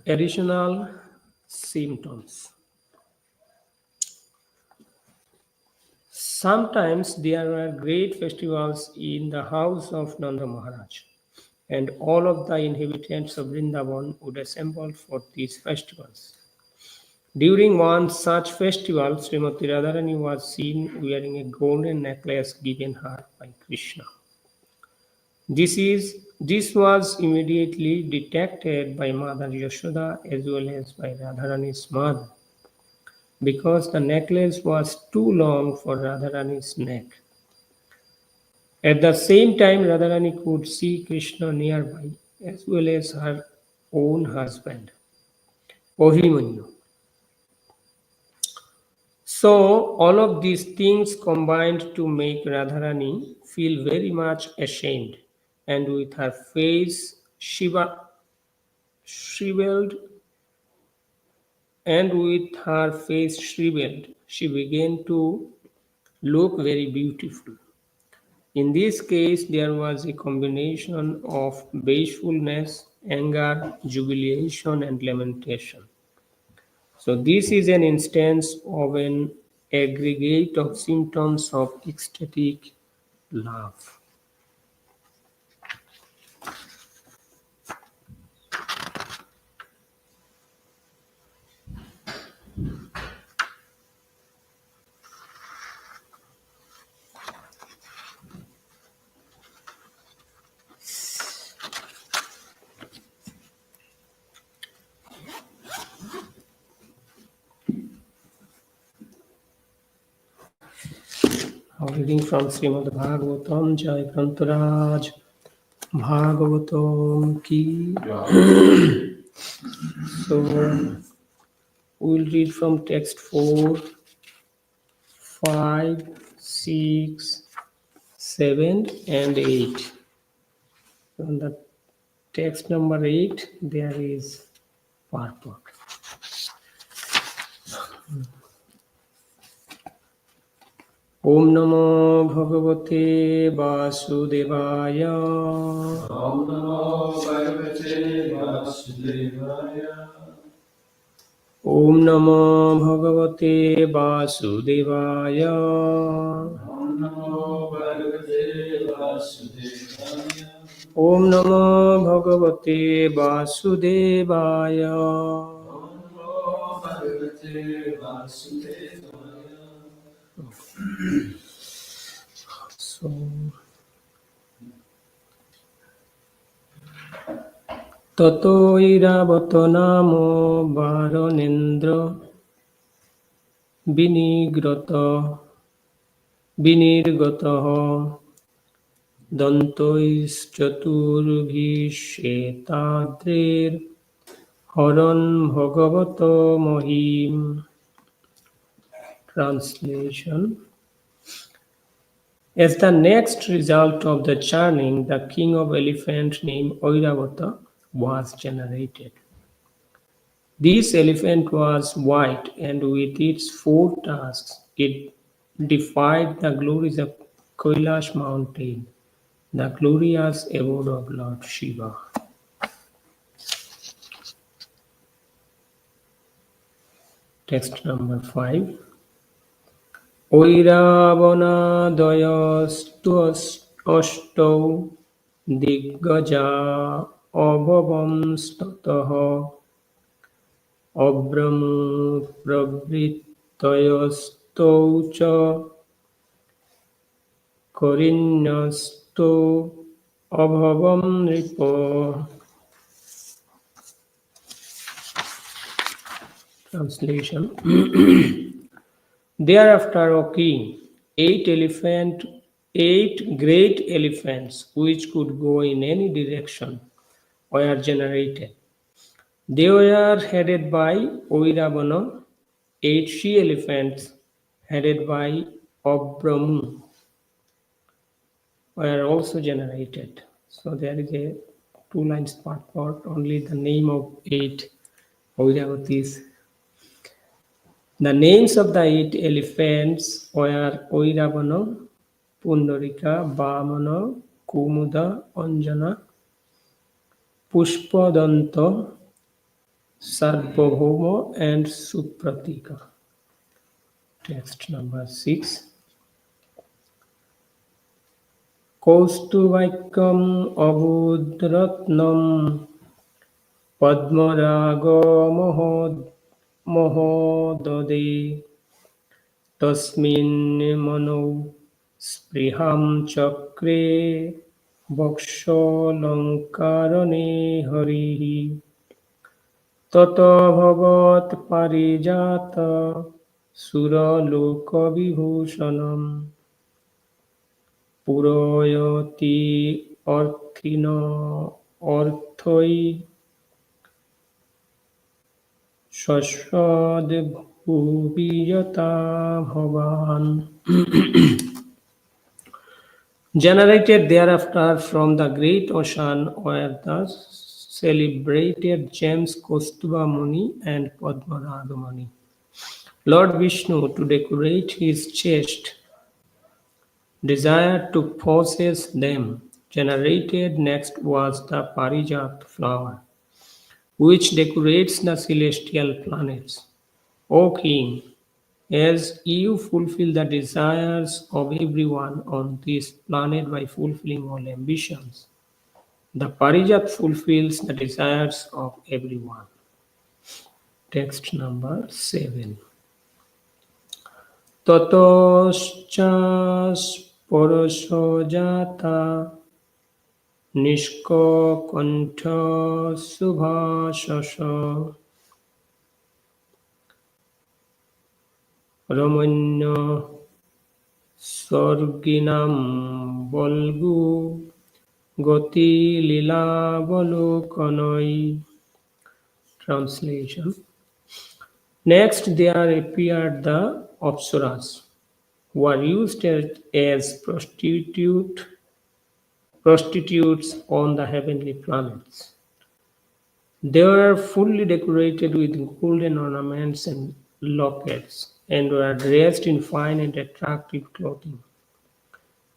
Additional symptoms. Sometimes there were great festivals in the house of Nanda Maharaj, and all of the inhabitants of Vrindavan would assemble for these festivals. During one such festival, Srimati Radharani was seen wearing a golden necklace given her by Krishna. This was immediately detected by Mother Yashoda as well as by Radharani's mother, because the necklace was too long for Radharani's neck. At the same time, Radharani could see Krishna nearby, as well as her own husband, Abhimanyu. So, all of these things combined to make Radharani feel very much ashamed, and with her face shriveled, she began to look very beautiful. In this case, there was a combination of bashfulness, anger, jubilation, and lamentation. So, this is an instance of an aggregate of symptoms of ecstatic love. Reading from Srimad Bhagavatam, Jai Grantaraj, Bhagavatam ki. So, we will read from text 4, 5, 6, 7, and 8. On the text number 8, there is purport. Om Namo Bhagavate Vasudevaya. Om Namo Bhagavate Vasudevaya. Om Namo Bhagavate Vasudevaya. Om Namo Bhagavate Vasudevaya. Om Namo Bhagavate Vasudevaya. Om Namo Bhagavate Vasudevaya. So, Tato iravato namo varanendra vinirgataha dantois chaturvishetadrer haran bhagavato mahim. Translation. As the next result of the churning, the king of elephant named Airavata was generated. This elephant was white, and with its 4 tusks, it defied the glories of Kailash mountain, the glorious abode of Lord Shiva. Text number 5. Oiravana dayastu astau diggaja abhavam stataha abramu pravrittayastau cha karinyastu abhavam ripa. Translation. Thereafter, O king, 8 great elephants, which could go in any direction, were generated. They were headed by Oiravana. 8 she-elephants, headed by Abramu, were also generated. So there is a 2 lines part, only the name of 8 Oiravatis. The names of the 8 elephants were Oiravana, Pundarika, Vamana, Kumuda, Anjana, Pushpadanta, Sarvabhauma and Supratika. Text number 6. Kaustuvaikam abudratnam padmaraga mohodade tasmin mano spriham chakre vakshalankarane harihi tata bhavat parijata suraloka vibhushanam purayati arthina arthai shashvad bhuviyata bhavan. Generated thereafter from the great ocean were the celebrated James Kaustubha Muni and Padmaraga Muni. Lord Vishnu, to decorate his chest, desired to possess them. Generated next was the Parijat flower, which decorates the celestial planets. O King, as you fulfill the desires of everyone on this planet by fulfilling all ambitions, the Parijat fulfills the desires of everyone. Text number 7. Tatoschas porosojata nishko kantha subhashasha ramanya sorginam bolgu goti lila balokanai. Translation. Next there appeared the Apsaras, who are used as prostitutes on the heavenly planets. They were fully decorated with golden ornaments and lockets, and were dressed in fine and attractive clothing.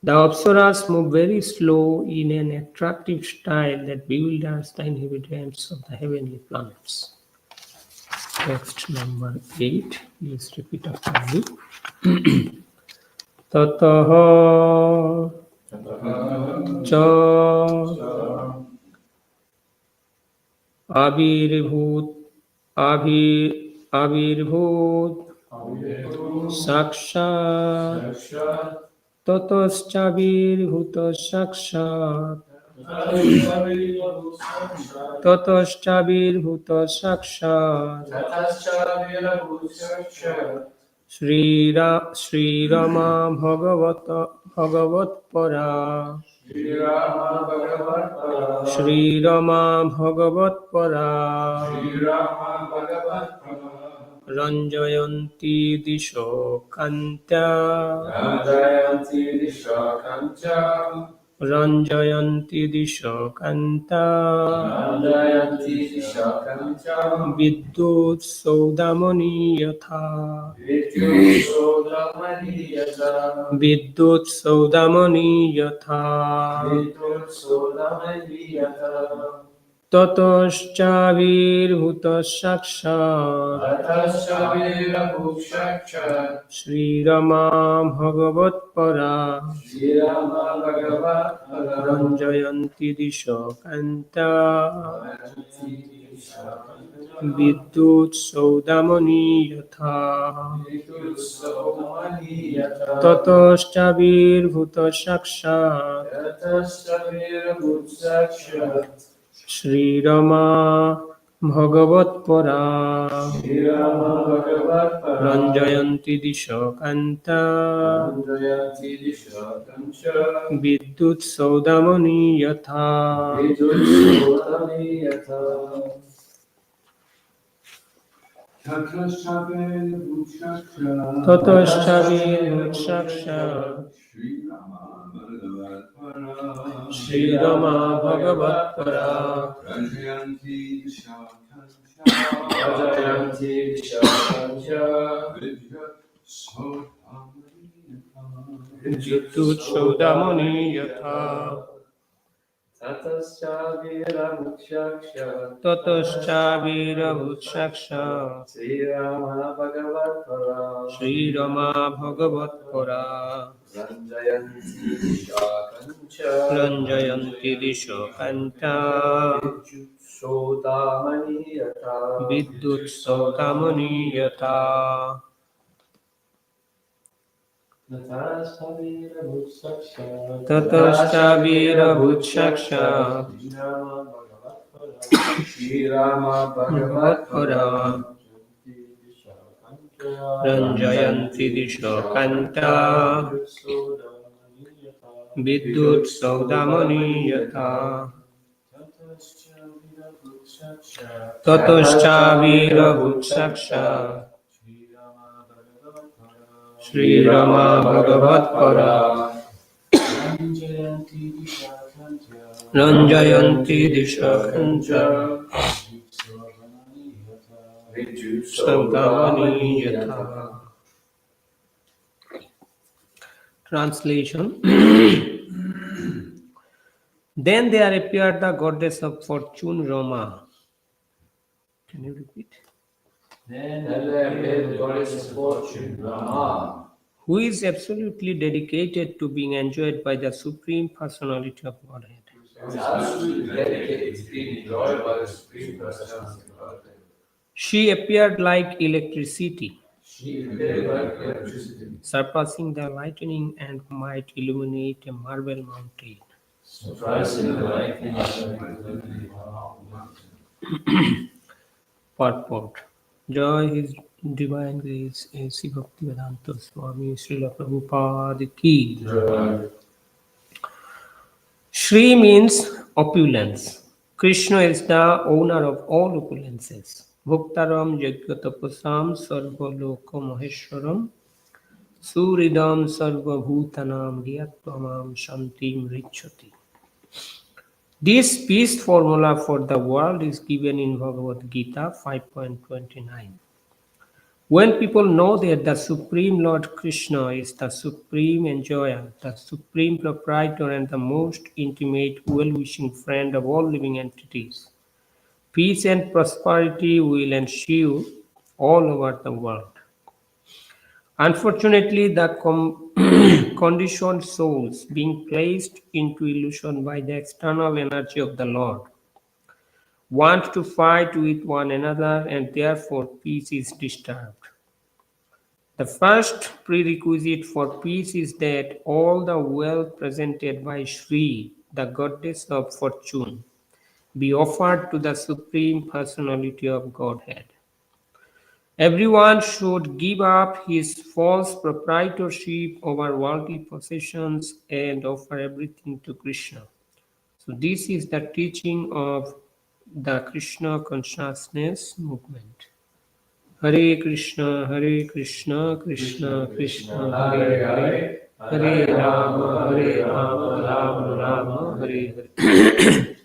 The Apsaras move very slow in an attractive style that bewilders the inhabitants of the heavenly planets. Text number 8. Please repeat after me. Tataha cha avirbhut avirbhut sakshat tatoschavirbhut sakshat tatoschavirbhut sakshat Sri Rama Bhagavat Para Sri Rama Bhagavat Para Ranjayanti Disho Kanta Ranjayanti Disho Kanta Vidyut Saudamani Yatha Vidyut Saudamani Yatha Tatoschavirbhuta Sakshat Sri Rama Bhagavat Para Ranjayanti Disho Kanta Vidyut Saudamani Yatha Tatoschavirbhuta Sakshat Sri Rama Bhagavat Para Ranjayanti Disho Kanta Vidyut Saudamani Yatha Tatoschavirbhut Sakshat Sri Rama Bhagavat Para Vidyut Saudamani Yatha Tatascha Viramukshaksha Tatoscha Virabhutshaksha Sri Rama Bhagavat Para Sri Rama Bhagavat Pura Ranjayanti Vishakancha Ranjayanti Disho Kanta Sodamani Yata Vidyut Saudamani Yata Natascha Viramukshaksha Tatoscha Virabhutshaksha Sri Rama Bhagavat Bhagavat Pura Para Ranjayanti Disho Kanta Vidyut Saudamani Yata Tatoscha Virabhutshaksha Sri Rama Bhagavat Para Ranjayanti Dishakanja Saudamani Yata. Translation. Then there appeared the goddess of fortune Rama. Can you repeat? Then there appeared the goddess of fortune, Rama, Who is absolutely dedicated to being enjoyed by the Supreme Personality of Godhead. who is absolutely dedicated to being enjoyed by the Supreme Personality of Godhead. She appeared like electricity, She appeared like electricity, surpassing the lightning and might illuminate a marble mountain. surprising the lightning and Purport. Joy His Divine Grace A.C. Bhaktivedanta Swami Srila Prabhupada Ki. Shri means opulence. Krishna is the owner of all opulences. Bhuktaram Jagyatapasam Sarvaloka Maheshwaram Suridam Sarvabhutanam Riyattvamam Shantim Richati. This peace formula for the world is given in Bhagavad Gita 5.29. When people know that the Supreme Lord Krishna is the supreme enjoyer, the supreme proprietor, and the most intimate, well-wishing friend of all living entities, peace and prosperity will ensue all over the world. Unfortunately, the conditioned souls being placed into illusion by the external energy of the Lord want to fight with one another, and therefore peace is disturbed. The first prerequisite for peace is that all the wealth presented by Shri, the goddess of fortune, be offered to the Supreme Personality of Godhead. Everyone should give up his false proprietorship over worldly possessions and offer everything to Krishna. So, this is the teaching of the Krishna consciousness movement. Hare Krishna, Krishna Krishna, Hare Hare, Hare Rama, Rama, Hare Hare.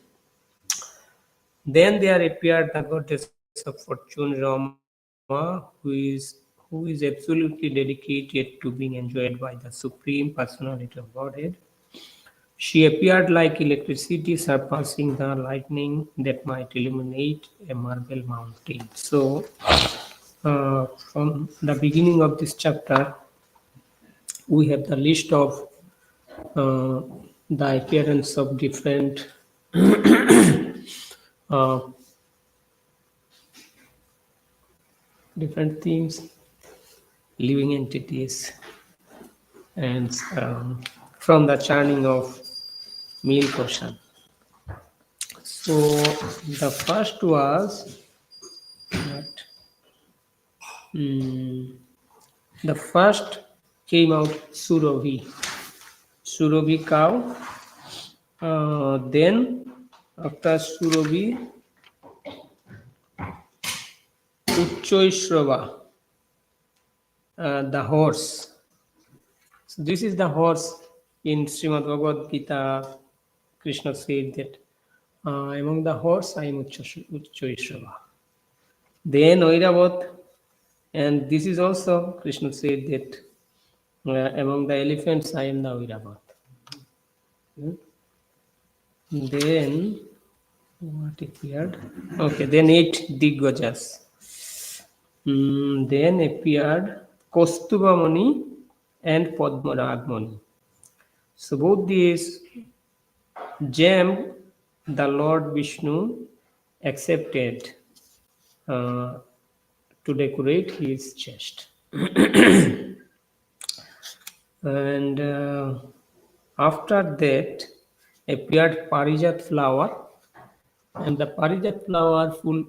Then there appeared the goddess of fortune Rama, who is absolutely dedicated to being enjoyed by the Supreme Personality of Godhead. She appeared like electricity, surpassing the lightning that might illuminate a marble mountain. So, from the beginning of this chapter, we have the list of uh, the appearance of uh, different themes, living entities, and from the churning of milk ocean. So the first was that the first came out Surabhi cow. Then after Surabhi, Uchchoishrava, the horse. So this is the horse in Srimad Bhagavad Gita. Krishna said that among the horse I am Uchchoishrava. Then Oiravat, and this is also Krishna said that among the elephants I am the Oiravat. Then what appeared? Okay, then 8 Diggajas. Then appeared Kostubamani and Padmaragmani. So both these gem the Lord Vishnu accepted to decorate his chest. And after that appeared Parijat flower, and the Parijat flower full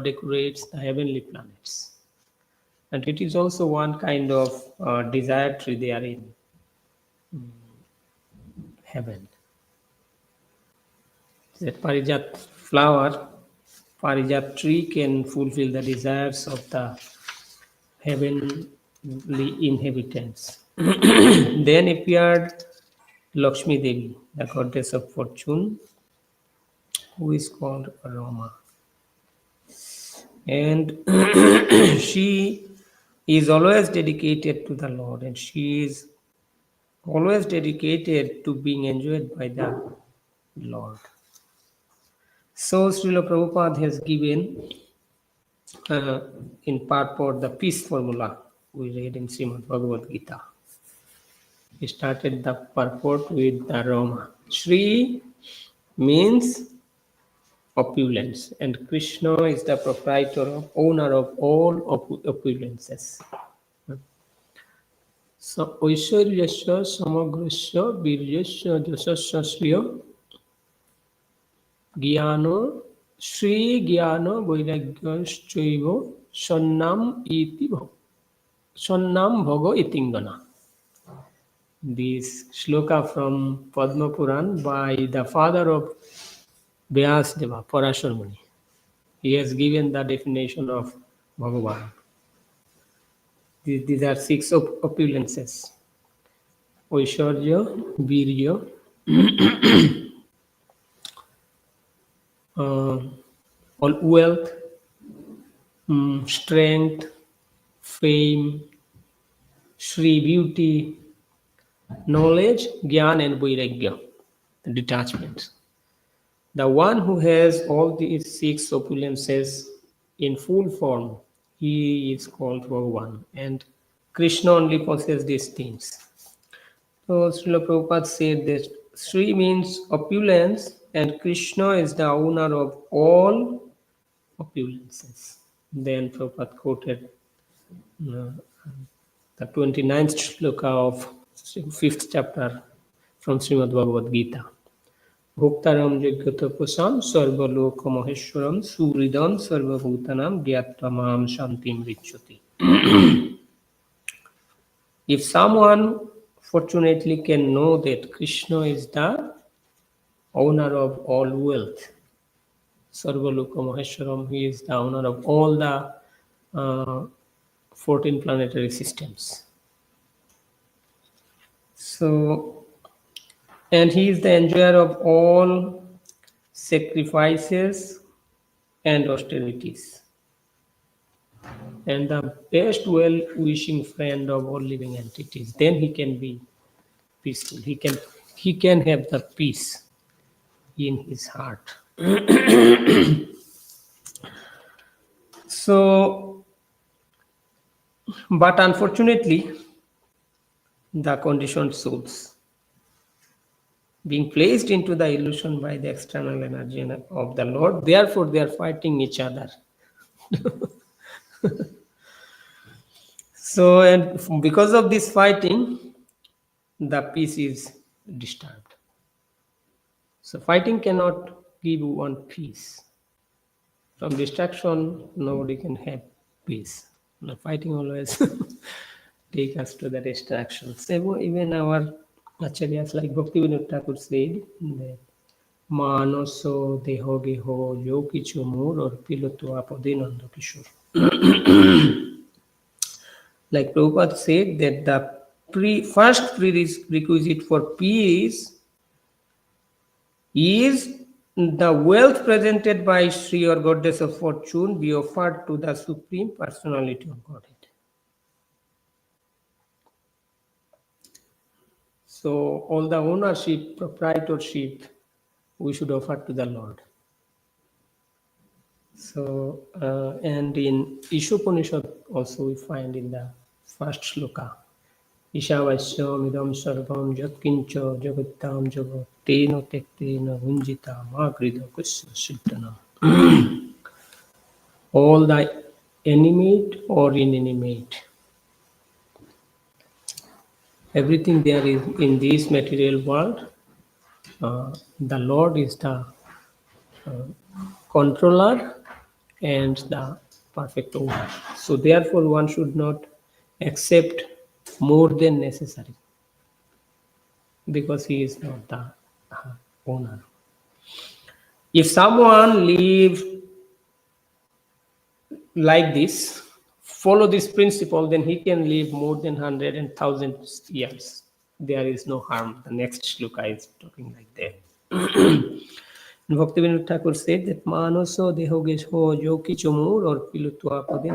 decorates the heavenly planets. And it is also one kind of desire tree there in heaven. That Parijat flower, Parijat tree can fulfill the desires of the heavenly inhabitants. Then appeared Lakshmi Devi, the goddess of fortune, who is called Rama. And she is always dedicated to the Lord, and she is always dedicated to being enjoyed by the Lord. So Srila Prabhupada has given in purport the peace formula we read in Srimad Bhagavad Gita. He started the purport with the Rama. Sri means opulence, and Krishna is the proprietor of owner of all opulences. So Aishwaryasya Samagrasya Virjasya Jasasya Gyano Sri Gyano Vairagyasya Sannam Bhago Itingana. This shloka from Padma Puran by the father of Vyasdeva, Parashar Muni. He has given the definition of Bhagavan. These are 6 opulences. Aishwarya, Virya, all wealth, strength, fame, Shri beauty, knowledge, Gyan and Vairagya, detachment. The one who has all these 6 opulences in full form, he is called Bhagavan. And Krishna only possesses these things. So Srila Prabhupada said that Sri means opulence, and Krishna is the owner of all opulences. Then Prabhupada quoted the 29th shloka of 5th chapter from Srimad Bhagavad Gita. Bhoktaram Jagatapasam Sarvalokha Maheshwaram Suridam Sarvabhutanam Gyattamam Shantim Richati. If someone fortunately can know that Krishna is the owner of all wealth, Sarvaloka Maheshwaram, he is the owner of all the 14 planetary systems. So, and he is the enjoyer of all sacrifices and austerities, and the best well-wishing friend of all living entities. Then he can be peaceful. He can have the peace in his heart. So, but unfortunately, the conditioned souls being placed into the illusion by the external energy of the Lord, therefore they are fighting each other. So, and because of this fighting, the peace is disturbed. So, fighting cannot give one peace. From distraction, nobody can have peace. The fighting always take us to the distraction. So even our acharyas like Bhaktivinoda Thakur said that Manoso deho geho yo kichu mur or pilotu apodinanda kishur. Like Prabhupada said that the first prerequisite for peace is the wealth presented by Sri or Goddess of Fortune be offered to the Supreme Personality of Godhead. So all the ownership, proprietorship, we should offer to the Lord. So, and in Ishopanishad also we find in the first shloka, Ishavasya midam sarvam jatkincha jagattam jagat tena tektena hunjita magrida kusya siddhana. All the animate or inanimate, everything there is in this material world, the Lord is the controller and the perfect owner. So therefore one should not accept more than necessary because he is not the owner. If someone live like this, follow this principle, then he can live more than 100 and 1,000 years. There is no harm. The next shloka is talking like that. Bhaktivinoda Thakur said that Manaso Dehogesho Yoki Chomur or Pilutwa Pade.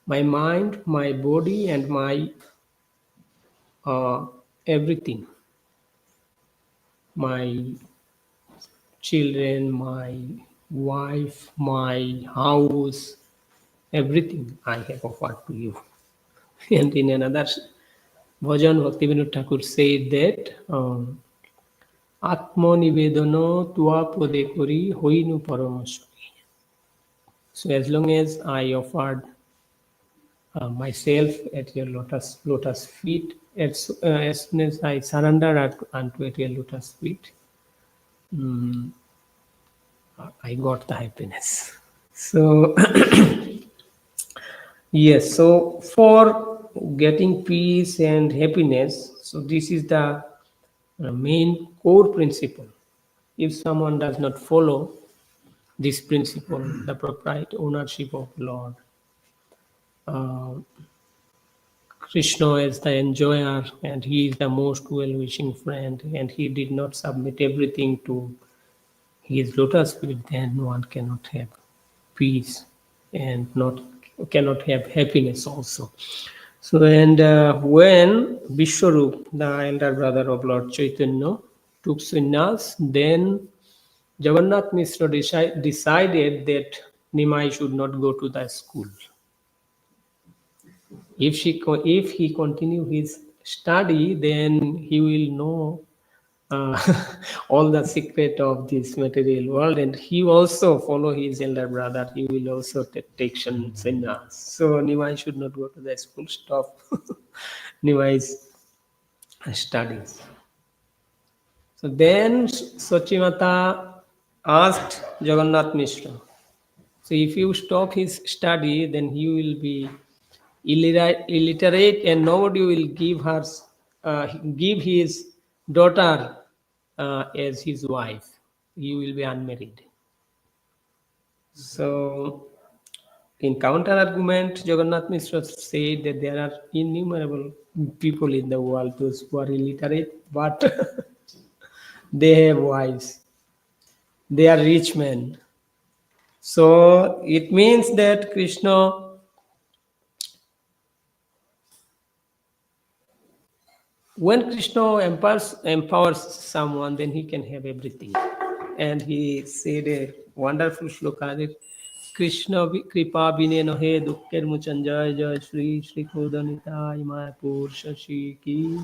My mind, my body, and my everything, my children, my wife, my house, everything I have offered to you. And in another bhajan, Bhaktivinoda Thakur said that Atma Nivedana Tua Pade Kori Hoinu Paramasari. So as long as I offered myself at your lotus feet, as soon as I surrender unto at your lotus feet, I got the happiness. So yes, so for getting peace and happiness, so this is the main core principle. If someone does not follow this principle, the proprietary ownership of Lord, Krishna is the enjoyer and he is the most well-wishing friend, and he did not submit everything to his lotus feet, then one cannot have peace and cannot have happiness also. So, and when Vishwarup, the elder brother of Lord Chaitanya, took sannyas, then Jagannath Mishra decided that Nimai should not go to the school. If he continue his study, then he will know all the secret of this material world, and he also follow his elder brother. He will also take sannyas. So Nimai should not go to the school. Stop Nimai's studies. So then Sachimata asked Jagannath Mishra, so if you stop his study, then he will be illiterate and nobody will give his daughter as his wife. He will be unmarried. So in counter argument, Jagannath Mishra said that there are innumerable people in the world, those who are illiterate, but they have wives. They are rich men. So it means that Krishna, when Krishna empowers someone, then he can have everything. And he said a wonderful shloka that Krishna kripa bine nohe dukker muchanjay jay Shri Shri Kodanitai Mayapur Shashi ki.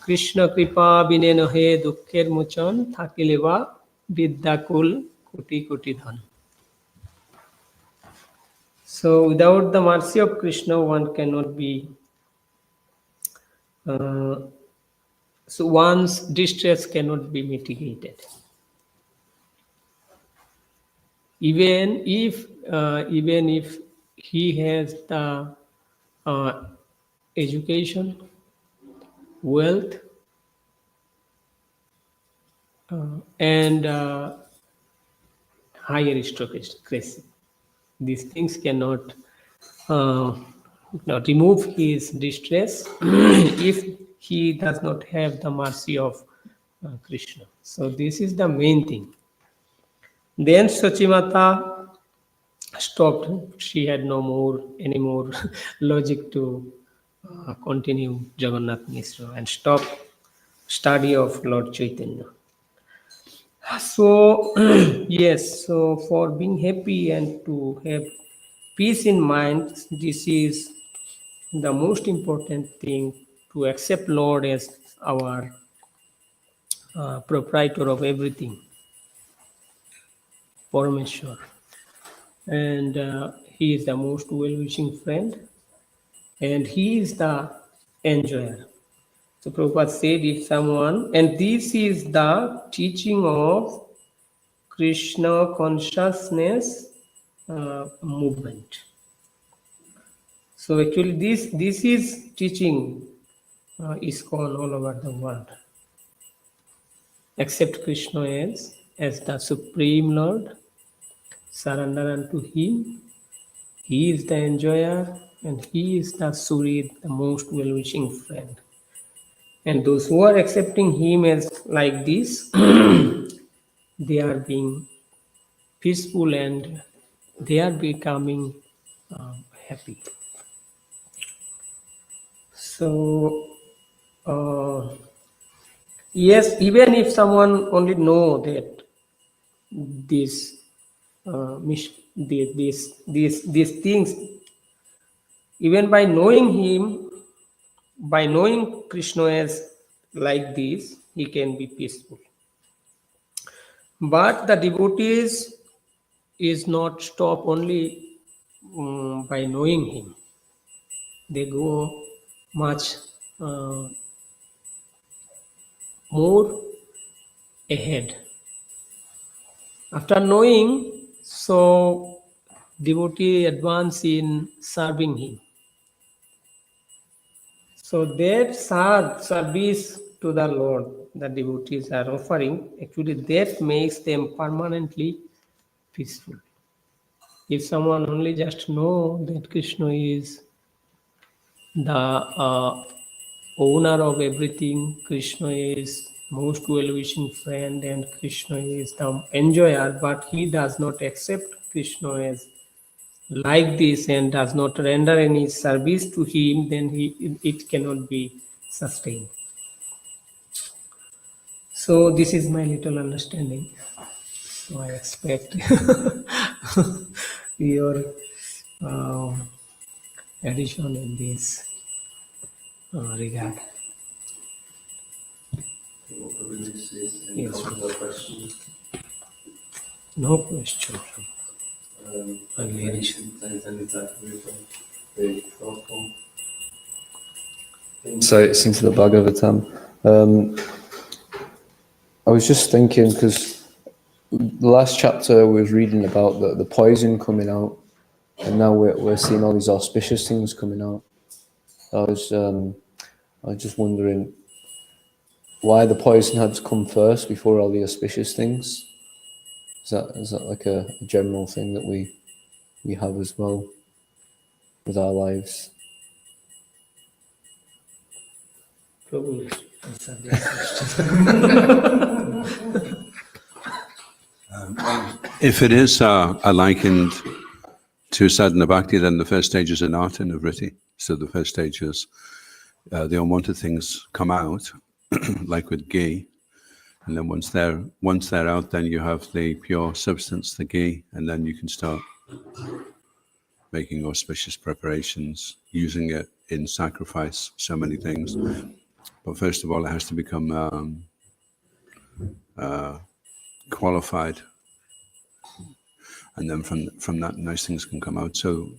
Krishna kripa bine nohe dukker muchan thakileva vidyakul koti koti dhan. So without the mercy of Krishna, one cannot be. So one's distress cannot be mitigated. Even if he has the education, wealth, and high aristocracy, these things cannot remove his distress if he does not have the mercy of Krishna. So this is the main thing. Then Sachimata stopped. She had any more logic to continue Jagannath Mishra and stopped study of Lord Chaitanya. So, yes, so for being happy and to have peace in mind, this is the most important thing, to accept Lord as our proprietor of everything, Parameshwar. And he is the most well-wishing friend, and he is the enjoyer. So Prabhupada said, if someone, and this is the teaching of Krishna consciousness movement. So actually this is teaching ISKCON all over the world. Accept Krishna as the Supreme Lord, surrender unto Him. He is the enjoyer and He is the Surid, the most well-wishing friend. And those who are accepting Him as like this, they are being peaceful and they are becoming happy. So, yes, even if someone only know that this, these things, even by knowing him, by knowing Krishna as like this, he can be peaceful. But the devotees is not stop only by knowing him. They go much more ahead. After knowing, so devotee advance in serving him. So that service to the Lord, the devotees are offering, actually that makes them permanently peaceful. If someone only just know that Krishna is the owner of everything, Krishna is most well-wishing friend, and Krishna is the enjoyer, but he does not accept Krishna as like this and does not render any service to him, then it cannot be sustained. So this is my little understanding. So I expect your addition in this regard. Yes. No question. Only addition. Insights into the Bhagavatam. I was just thinking, because the last chapter I was reading about the poison coming out, and now we're seeing all these auspicious things coming out. I was just wondering why the poison had to come first before all the auspicious things. Is that like a general thing that we have as well with our lives? Probably answer this question. If it is likened to sadhana bhakti, then the first stage is anartha nivritti. So the first stage is the unwanted things come out, like with ghee, and then once they're out, then you have the pure substance, the ghee, and then you can start making auspicious preparations, using it in sacrifice, so many things. But first of all, it has to become qualified, and then from that, nice things can come out. So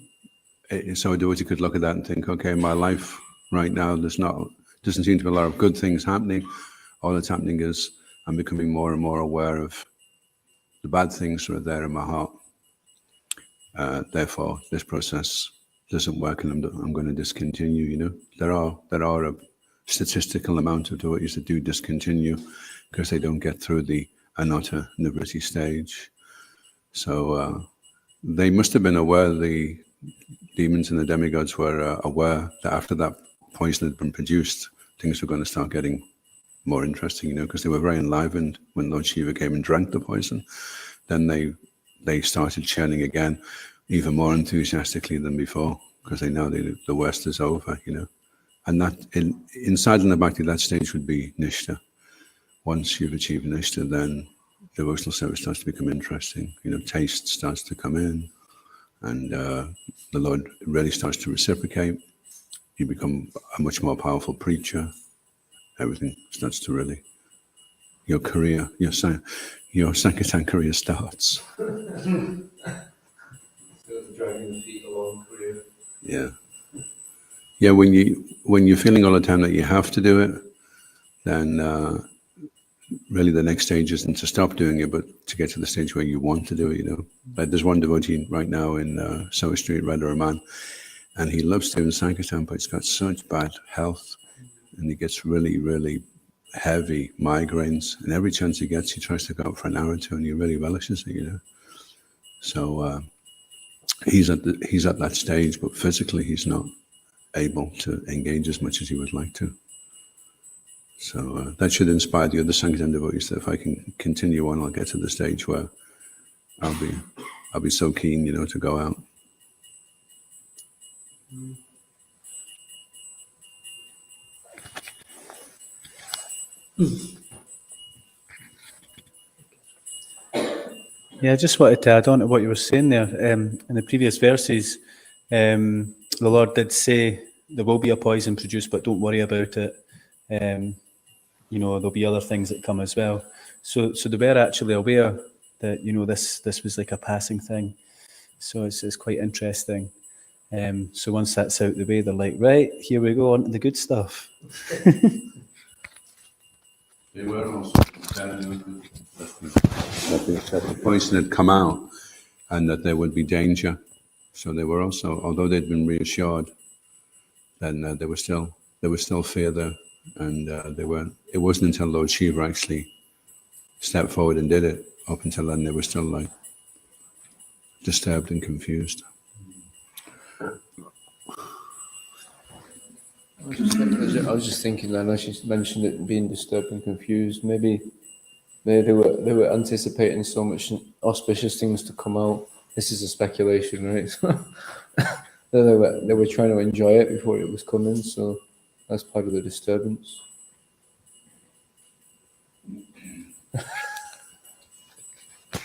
a devotee could look at that and think, okay, my life right now, doesn't seem to be a lot of good things happening. All that's happening is I'm becoming more and more aware of the bad things that are there in my heart. Therefore, this process doesn't work, and I'm going to discontinue. You know, there are a statistical amount of devotees that do discontinue because they don't get through the anartha nivritti stage. So they must have been aware, the demons and the demigods were aware that after that poison had been produced, things were going to start getting more interesting, you know, because they were very enlivened when Lord Shiva came and drank the poison. Then they started chanting again, even more enthusiastically than before, because they know the worst is over, you know. And that in sadhana bhakti, that stage would be nishta. Once you've achieved nishta, then devotional service starts to become interesting. Taste starts to come in, and the Lord really starts to reciprocate. You become a much more powerful preacher. Everything starts to really, your career, your Sankirtan career starts. Dragging the feet along career. Yeah. Yeah, when you're feeling all the time that you have to do it, then really the next stage isn't to stop doing it, but to get to the stage where you want to do it. Like there's one devotee right now in Sower Street, Radha Raman, and he loves doing Sankirtan, but he's got such bad health, and he gets really, really heavy migraines, and every chance he gets, he tries to go out for an hour or two, and he really relishes it. So he's at that stage, but physically he's not able to engage as much as he would like to. So that should inspire the other Sankirtan devotees that if I can continue on, I'll get to the stage where I'll be so keen, to go out. Yeah, I just wanted to add on to what you were saying there. In the previous verses, the Lord did say there will be a poison produced, but don't worry about it. There'll be other things that come as well. So they were actually aware that this was like a passing thing. So it's quite interesting. So once that's out the way, they're like, right, here we go on to the good stuff. They were also telling that the poison had come out and that there would be danger. So they were also, although they'd been reassured, then there was still fear there, and it wasn't until Lord Shiva actually stepped forward and did it. Up until then, they were still like disturbed and confused. I was just thinking that as you mentioned it being disturbed and confused, maybe they were anticipating so much auspicious things to come out. This is a speculation, right? they were trying to enjoy it before it was coming, so that's part of the disturbance.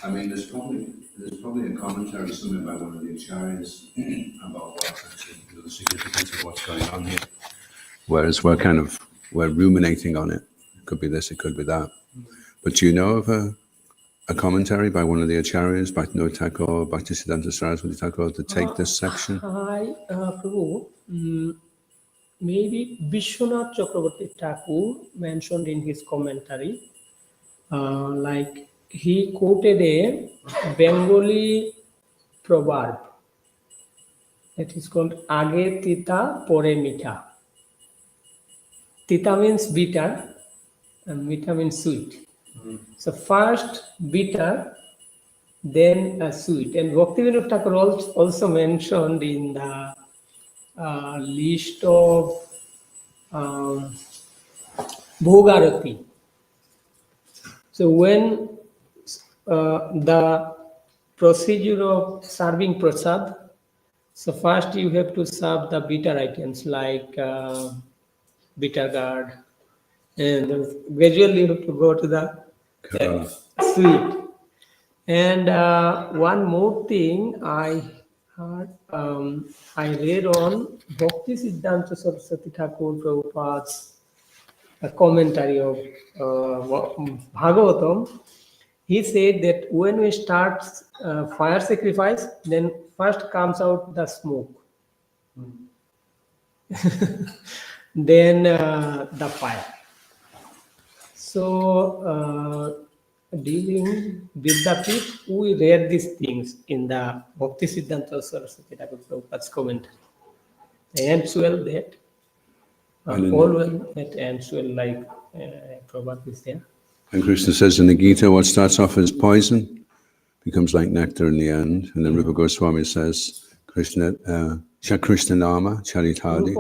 I mean, there's probably a commentary somewhere by one of the acharyas about what's actually the significance of what's going on here. Whereas we're ruminating on it. It could be this, it could be that. But do you know of a commentary by one of the acharyas, Bhaktivinoda Thakur, Bhaktisiddhanta Saraswati Thakur, to take this section? Hi, Prabhu. Maybe Vishwanath Chakravarti Thakur mentioned in his commentary, like he quoted a Bengali proverb that is called Age Tita Pore Mitha. Tita means bitter and Mitha means sweet. So first bitter, then sweet. And Bhaktivinoda Thakur also mentioned in the list of Bhogarati. So when the procedure of serving prasad, so first you have to serve the bitter items like bitter gourd, and gradually you have to go to the sweet. And one more thing I heard, I read on Bhakti Siddhanta Saraswati Thakur Prabhupada's commentary of Bhagavatam. He said that when we start fire sacrifice, then first comes out the smoke, then the fire. So dealing with the pit, we read these things in the Bhakti Siddhanta Saraswati Thakur Prabhupada's commentary. Ends well that, all well that ends well, like Prabhupada is there. And Krishna says in the Gita, what starts off as poison becomes like nectar in the end. And then Rupa Goswami says, Shakrishna Nama Charitadi.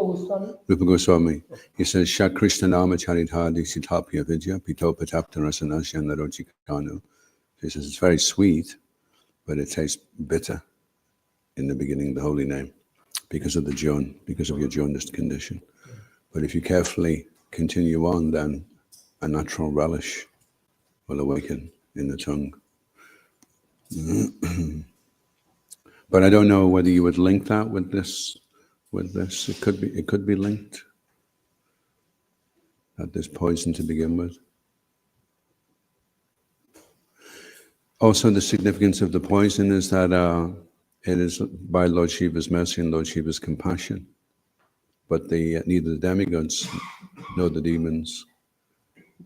Rupa Goswami, he says, Shakrishna Nama Charitadi Sitapya Vidya Pito Patapta Rasanasya Narochikanu. He says it's very sweet, but it tastes bitter in the beginning of the holy name because of your jaundiced condition. But if you carefully continue on, then a natural relish will awaken in the tongue. But I don't know whether you would link that with this. It could be linked. That there's poison to begin with. Also, the significance of the poison is that it is by Lord Shiva's mercy and Lord Shiva's compassion. But neither the demigods nor the demons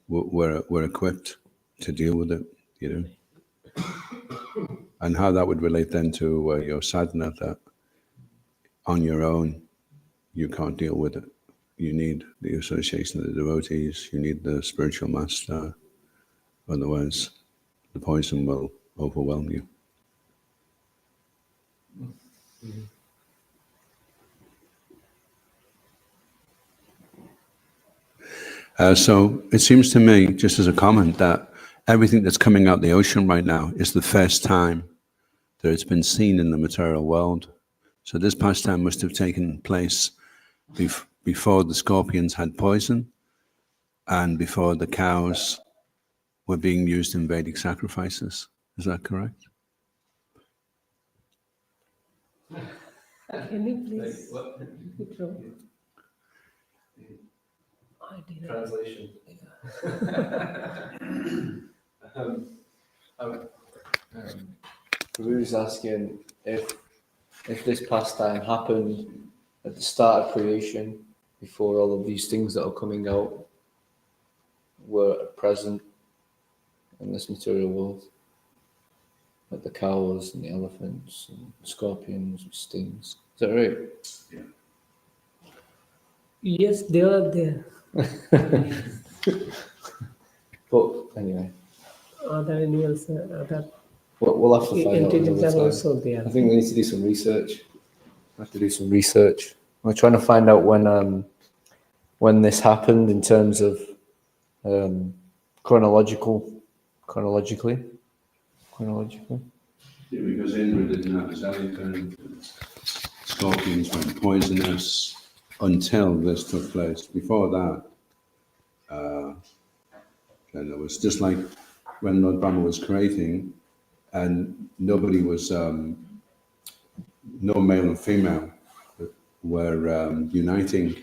were equipped to deal with it, you know. And how that would relate then to your sadhana, that on your own you can't deal with it. You need the association of the devotees, you need the spiritual master, otherwise the poison will overwhelm you. So it seems to me, just as a comment, that everything that's coming out the ocean right now is the first time that it's been seen in the material world. So this pastime must have taken place before the scorpions had poison and before the cows were being used in Vedic sacrifices. Is that correct? Can you please withdraw? Translation. Prabhu's asking if this pastime happened at the start of creation, before all of these things that are coming out were present in this material world, like the cows and the elephants and scorpions and stings. Is that right? Yeah. Yes, they are there. But anyway, Other animals, other we'll have to find out entities another are time. also there. I think we need to do some research. I have to do some research. We're trying to find out when this happened in terms of chronologically. Yeah, because Indra didn't have his elephant, scorpions went poisonous until this took place. Before that, and it was just like when Lord Brahma was creating, and nobody was, no male and female were uniting,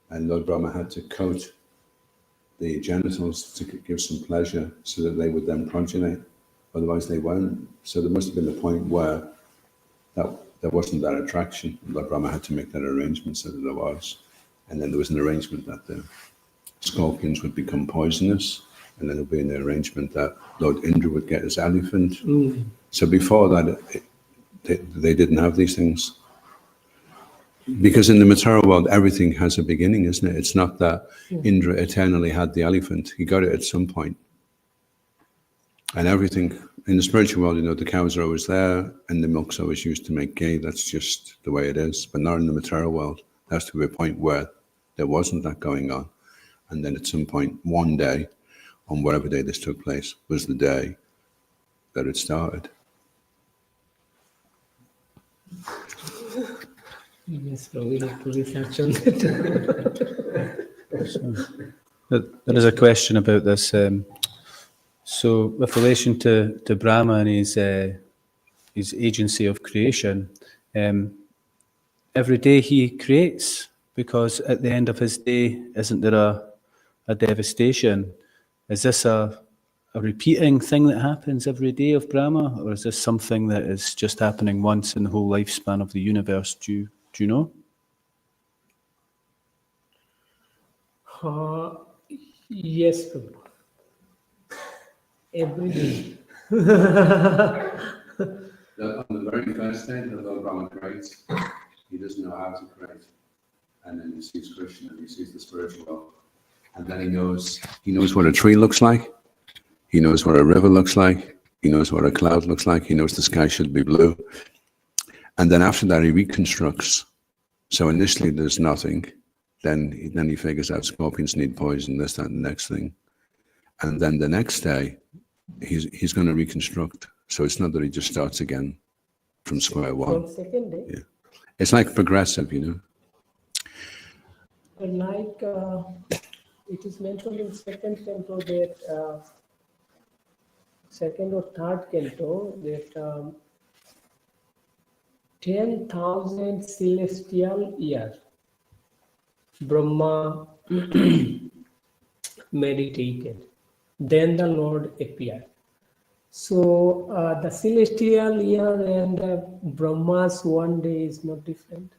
and Lord Brahma had to coat the genitals to give some pleasure so that they would then progenate, otherwise they won't. So there must have been a point where there wasn't that attraction. Lord Brahma had to make that arrangement so that there was. And then there was an arrangement that the scorpions would become poisonous, and then there would be an arrangement that Lord Indra would get his elephant. So before that, they didn't have these things. Because in the material world, everything has a beginning, isn't it? It's not that Indra eternally had the elephant. He got it at some point. And everything, in the spiritual world, you know, the cows are always there, and the milk's always used to make ghee. That's just the way it is. But not in the material world. There has to be a point where there wasn't that going on. And then at some point, one day, on whatever day this took place, was the day that it started. Yes, so we have to research on that. There is a question about this. So, with relation to Brahma and his agency of creation, every day he creates, because at the end of his day, isn't there a devastation? Is this a repeating thing that happens every day of Brahma, or is this something that is just happening once in the whole lifespan of the universe? Do you know? Yes, Prabhu. Every day. On the very first day that Lord Brahma creates, he doesn't know how to create. And then he sees Krishna, and he sees the spiritual world. And then he knows what a tree looks like. He knows what a river looks like. He knows what a cloud looks like. He knows the sky should be blue. And then after that, he reconstructs. So initially there's nothing. Then he figures out scorpions need poison, this, that, and the next thing. And then the next day, he's going to reconstruct. So it's not that he just starts again from square one. From second day? Yeah. It's like progressive, you know. Like it is mentioned in second canto that second or third canto that 10,000 celestial years Brahma meditated. Then the Lord appeared. So the celestial year and Brahma's one day is not different.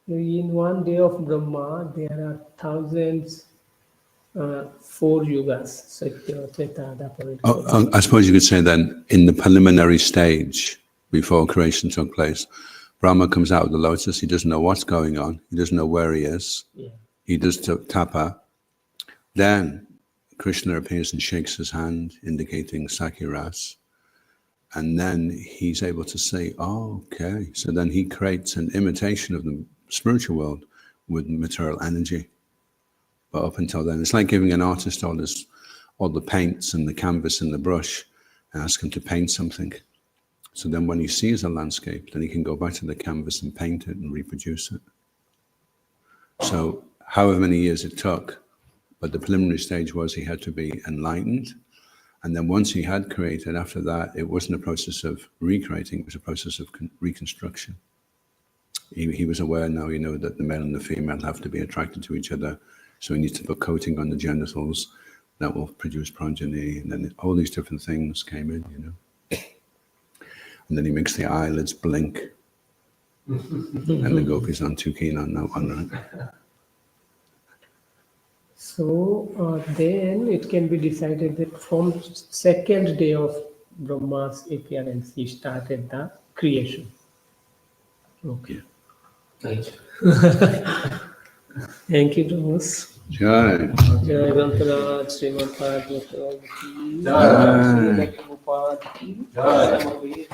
In one day of Brahma, there are thousands, 4 yugas. Satya, Treta, Dwapara. I suppose you could say then, in the preliminary stage, before creation took place, Brahma comes out of the lotus, he doesn't know what's going on, he doesn't know where he is, Yeah. he does tapa. Then Krishna appears and shakes his hand, indicating Sakiras. And then he's able to say, oh, okay. So then he creates an imitation of the spiritual world with material energy. But up until then, it's like giving an artist all the paints and the canvas and the brush and ask him to paint something. So then when he sees a landscape, then he can go back to the canvas and paint it and reproduce it. So however many years it took, but the preliminary stage was he had to be enlightened. And then once he had created, after that, it wasn't a process of recreating, it was a process of reconstruction. He was aware now, that the male and the female have to be attracted to each other. So he needs to put coating on the genitals that will produce progeny. And then all these different things came in, And then he makes the eyelids blink. And the gopis aren't too keen on that one, right? So then it can be decided that from second day of Brahma's appearance, he started the creation. Okay. Thank you. Thank you, Thomas. Jai. Jai Grantaraj, Srimad Bhagavatam ki Jai. Srimad Prabhupada ki Jai.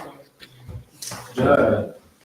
Jai.